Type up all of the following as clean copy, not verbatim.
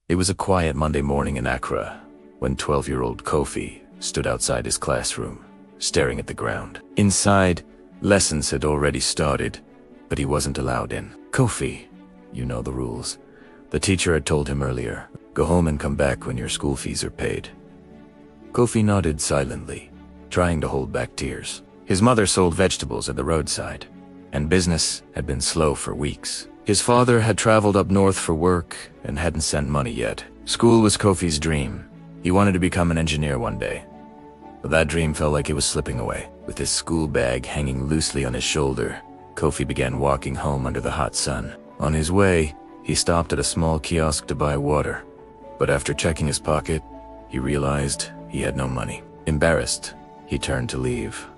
It was a quiet Monday morning in Accra when 12-year-old Kofi stood outside his classroom, staring at the ground. Inside, lessons had already started, but he wasn't allowed in. "Kofi, you know the rules." The teacher had told him earlier. "Go home and come back when your school fees are paid." Kofi nodded silently, trying to hold back tears. His mother sold vegetables at the roadside, and business had been slow for weeks. His father had traveled up north for work and hadn't sent money yet. School was Kofi's dream. He wanted to become an engineer one day. But that dream felt like it was slipping away. With his school bag hanging loosely on his shoulder, Kofi began walking home under the hot sun. On his way, he stopped at a small kiosk to buy water. But after checking his pocket, he realized he had no money. Embarrassed, he turned to leave.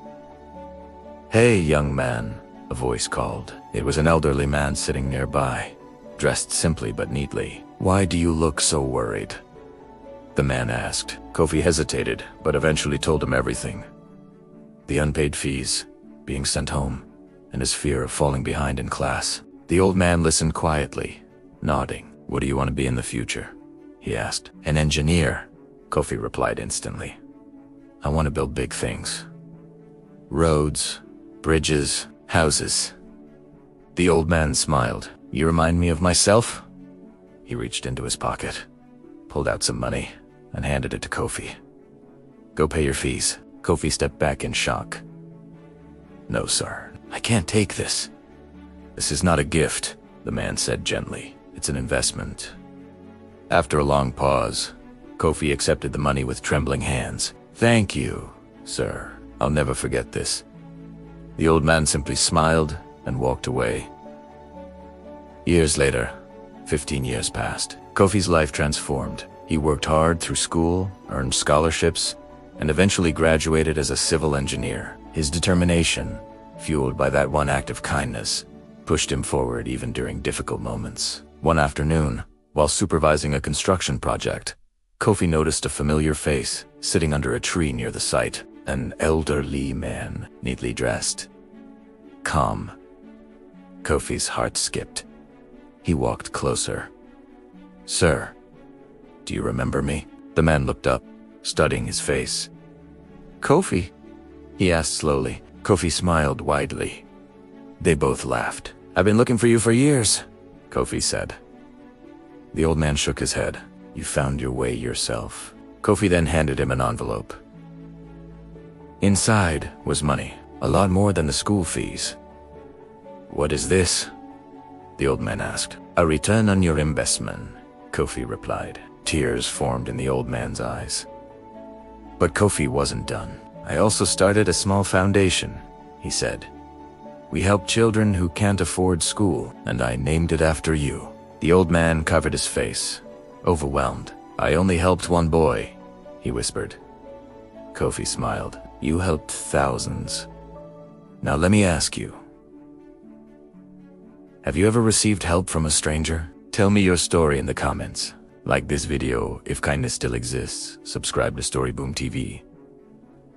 "Hey, young man," a voice called. It was an elderly man sitting nearby, dressed simply but neatly. "Why do you look so worried?" the man asked. Kofi hesitated, but eventually told him everything. The unpaid fees, being sent home, and his fear of falling behind in class. The old man listened quietly, nodding. "What do you want to be in the future?" he asked. "An engineer," Kofi replied instantly. "I want to build big things. Roads, bridges, houses." The old man smiled. "You remind me of myself?" He reached into his pocket, pulled out some money, and handed it to Kofi. "Go pay your fees." Kofi stepped back in shock. "No, sir. I can't take this." "This is not a gift," the man said gently. "It's an investment." After a long pause, Kofi accepted the money with trembling hands. "Thank you, sir. I'll never forget this." The old man simply smiled and walked away. Years later, 15 years passed. Kofi's life transformed. He worked hard through school, earned scholarships, and eventually graduated as a civil engineer. His determination, fueled by that one act of kindness, pushed him forward even during difficult moments. One afternoon, while supervising a construction project, Kofi noticed a familiar face sitting under a tree near the site. An elderly man, neatly dressed. Calm. Kofi's heart skipped. He walked closer. "Sir, do you remember me?" The man looked up, studying his face. "Kofi?" he asked slowly. Kofi smiled widely. They both laughed. "I've been looking for you for years," Kofi said. The old man shook his head. "You found your way yourself." Kofi then handed him an envelope. Inside was money, a lot more than the school fees. "What is this?" the old man asked. "A return on your investment," Kofi replied. Tears formed in the old man's eyes. But Kofi wasn't done. "I also started a small foundation," he said. "We help children who can't afford school, and I named it after you." The old man covered his face, overwhelmed. "I only helped one boy," he whispered. Kofi smiled. "You helped thousands. Now let me ask you, have you ever received help from a stranger? Tell me your story in the comments. Like this video if kindness still exists. Subscribe to Storyboom TV.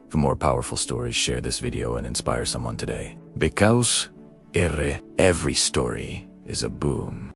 For more powerful stories, share this video and inspire someone today. Because every story is a boom.